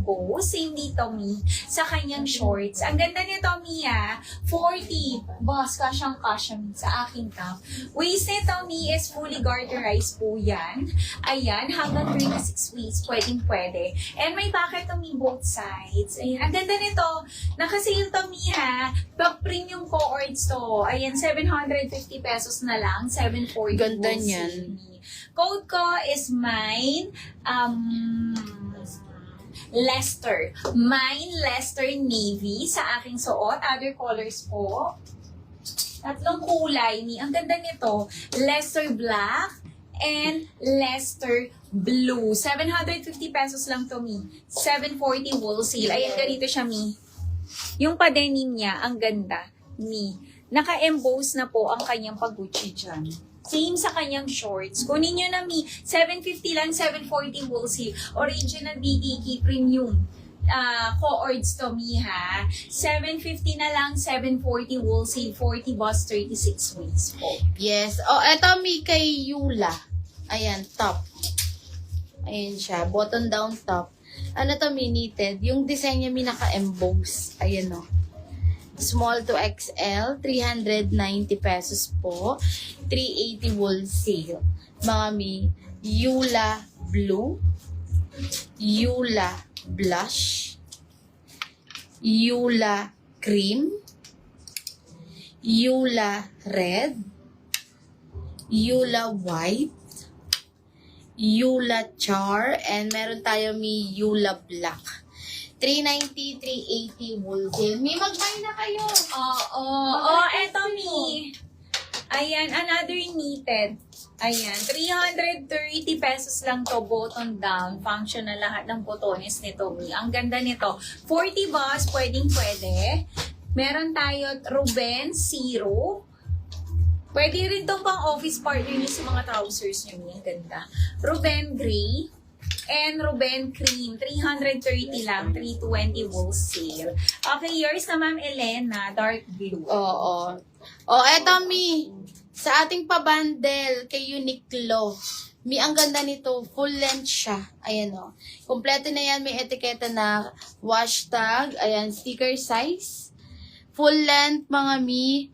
emboss. Same dito, Mi, sa kanyang shorts. Ang ganda nito, Mi, 40. Boss, kasyang-kasya, Mi, sa aking top. Waist nito, Mi, is fully garterized po yan. Ayan, hanggang 36 waist, pwedeng-pwede. And may pocket to, Mi, both sides. Ayan, ang ganda nito. Nakasale to, Mi, pag premium co-ords to. Ayan, 750 pesos na lang. 740. Ganda wholesale, niyan. Mi. Code ko is mine, Leicester. Mine, Leicester Navy sa aking suot. Other colors po. Tatlong kulay ni. Ang ganda nito. Leicester Black and Leicester Blue. 750 pesos lang to, Mi. 740 wholesale. Ayan, ganito siya, Mi. Yung pa-denim niya, ang ganda, Mi. Naka-emboss na po ang kanyang pag-Gucci dyan. Same sa kanyang shorts. Kunin nyo na, Mi. 750 lang, 740 wholesale. Original BKK Premium. Co-ords to, Mi, 750 na lang, 740 wholesale, 40 bus, 36 waist po. Yes. Oh, eto Mi kay Yula. Ayan, top. Ayan siya. Button down top. Ano to, Mi, knitted? Yung design niya, Mi, naka-emboss. Ayan, o. Small to XL, 390 pesos po. 380 wholesale. Mga Mi, Yula Blue, Yula Blush, Yula Cream, Yula Red, Yula White, Yula Char, and meron tayo Mi Yula Black. 390, 380 wholesale. Mi, mag-buy na kayo. Oo. Eto, Mi. Ayan, another knitted. Ayan, 330 pesos lang to, button down. Functional lahat ng botones nito, Mi. Ang ganda nito. 40 bus, pwedeng-pwede. Meron tayo Ruben Zero. Pwede rin itong pang office partner niyo sa mga trousers niyo, Mi. Ang ganda. Ruben Gray. And Ruben Cream, 330 lang, 320 wholesale. Okay, yours na, Ma'am Elena, dark blue. Oo. O, eto Mi. Sa ating pabundle kay Uniqlo. Mi, ang ganda nito. Full length siya. Ayan o. Kompleto na yan. May etiketa na wash tag. Ayan, sticker size. Full length, mga Mi.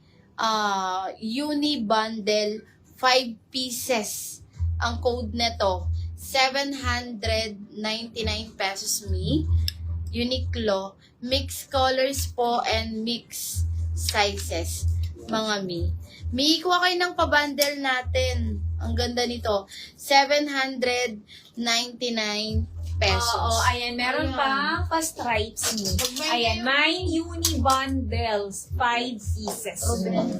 Uni bundle. 5 pieces. Ang code nito. 799 pesos, Mi. Uniqlo. Mix colors po and mix sizes, mga Mi. Mi, kuha kayo ng pabundle natin. Ang ganda nito. 799 pesos. Oo, ayan, meron pa pa-stripes, Mi. Ayan, mine uni bundles, 5 pieces. Ayan.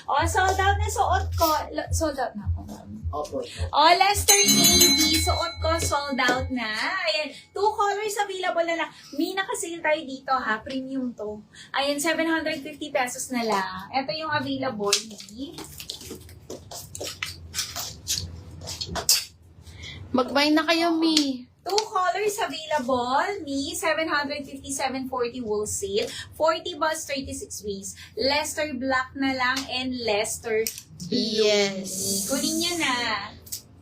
O, sold out na suot ko. Sold out na ako, Ma'am. Opo. Oh, Leicester Navy, suot ko, sold out na. Ayan, 2 colors available na lang. Mi, nakasale tayo dito, premium to. Ayan, 750 pesos na lang. Ito yung available, Mi. Mag-buy na kayo, Mi. 2 colors available, Mi, 750, 740 wholesale, 40 bus, 36 waist. Leicester Black na lang and Leicester Blue. Yes. Kunin nyo na.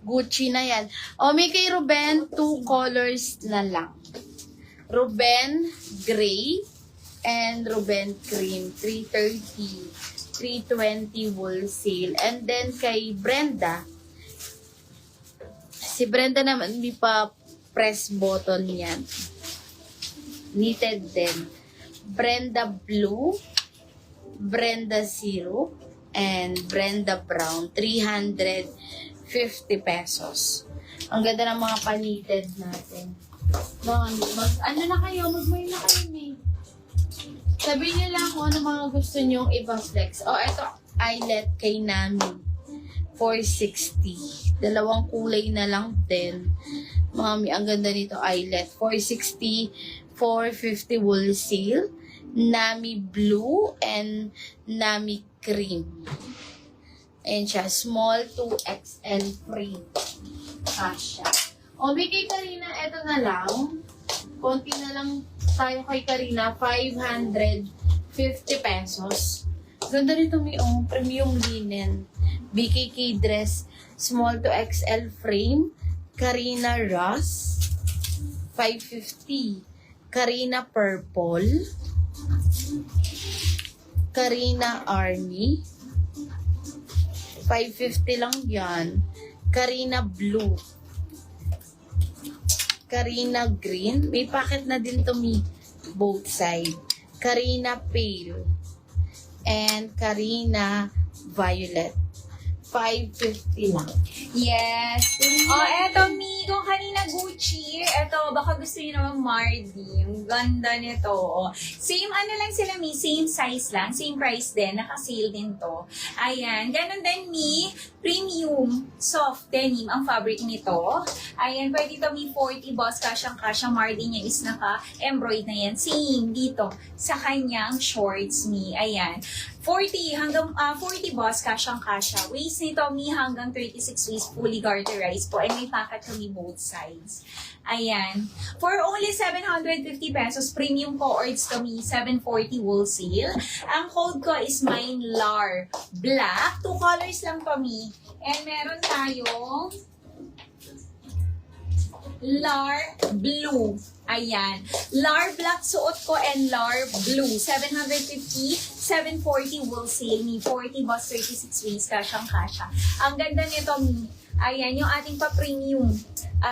Gucci na yan. O, may kay Ruben, 2 colors na lang. Ruben Gray and Ruben Cream, 330, 320 wholesale. And then kay Brenda, si Brenda naman, may pa press button yan. Knitted din. Brenda Blue, Brenda Zero, and Brenda Brown, 350 pesos. Ang ganda ng mga pa-knitted natin. Ano na kayo? Mag-buy na kayo, May. Sabihin niyo lang kung ano mga gusto nyong ipa-flex. O, eto, eyelet kay Nami. 460. Dalawang kulay na lang din. Mami, ang ganda nito, eyelet. 460, 450 wholesale. Nami Blue and Nami Cream. Ayan siya. Small to XL free. Kasha. O, kay Karina, eto na lang. Konti na lang tayo kay Karina. 550 pesos. Ganda nito, may premium linen. BKK dress. Small to XL frame. Karina Ross. 550. Karina Purple. Karina Army. 550 lang yan. Karina Blue. Karina Green. May packet na din to, me. Both side. Karina Pale. And Karina Violet. 550 lang. Yes. Oh, eto, Mi. Kung kanina Gucci, eto, baka gusto niyo naman Mardi. Ang ganda nito. Oh. Same ano lang sila, Mi. Same size lang. Same price din. Naka-sale din to. Ayan. Ganon din, Mi. Premium soft denim ang fabric nito. Ayan. Pwede ito, Mi. 40 boss. Kasyang-kasyang Mardi niya is naka-embroid na yan. Same dito sa kanyang shorts, Mi. Ayan. 40 hanggang 40 boss, kasyang-kasya. Waist nito, Mi, hanggang 36 waist, fully garterized po. And may packet kami both sides. Ayan. For only 750 pesos, premium co-ords kami, 740 wholesale. Ang code ko is mine LAR Black. 2 colors lang kami. And meron tayong LAR Blue. Ayan. LAR Black suot ko and LAR Blue. 750, 740 wholesale. Mi 40 boss, 36 waist. Kasyang-kasya. Ang ganda nito, Mi. Ayan, yung ating pa-premium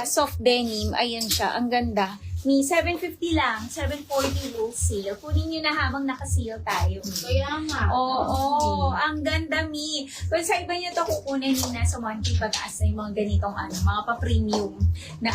soft denim. Ayan siya. Ang ganda. Mi, 750 lang. 740 wholesale. Kunin nyo na habang nakasale tayo, Mi. Kaya nga. Oo, ang ganda, Mi. Kung sa iba nyo ito kukunin, Mi, nasa 1K pataas na yung mga ganitong mga pa-premium na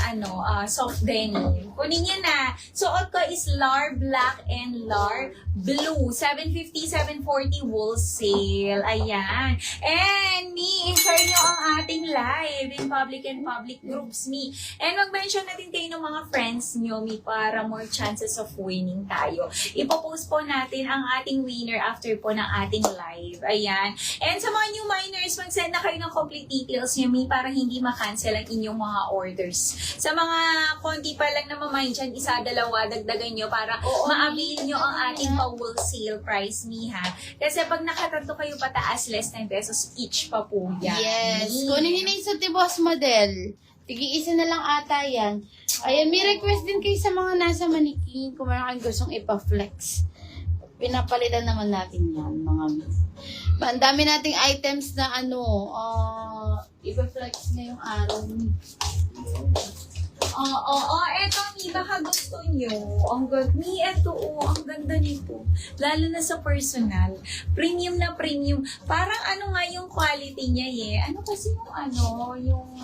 soft denim. Kunin nyo na. Suot ko is LAR Black and LAR Blue. 750, 740 wholesale. Ayan. And, Mi, i-share nyo ang ating live in public and public groups, Mi. And mag-mention natin kayo ng mga friends nyo, Mi, para more chances of winning tayo. Ipopost po natin ang ating winner after po ng ating live. Ayan. And sa mga new miners, mag-send na kayo ng complete details nyo, Mi, para hindi ma-cancel ang inyong mga orders. Sa mga konti pa lang na mamay dyan, isa, dalawa, dagdagan nyo para ma-avail nyo ang ating pa-wholesale price, Mi, ha? Kasi pag nakatatlo kayo pataas, less 10 pesos each pa po yan. Yes. Mi. Kunin nyo na yung sa Tibos model. Tigi-isa na lang ata yan. Ayan, may request din kayo sa mga nasa manikin kung meron kayong gustong ipa-flex. Pinapalitan naman natin yan, mga miss. Ang dami nating items na ipa-flex na yung araw. Eto, Mi, baka gusto nyo. Ang ganda. Mi, eto, ang ganda nito. Lalo na sa personal. Premium na premium. Parang ano nga yung quality niya, eh. Ano kasi yung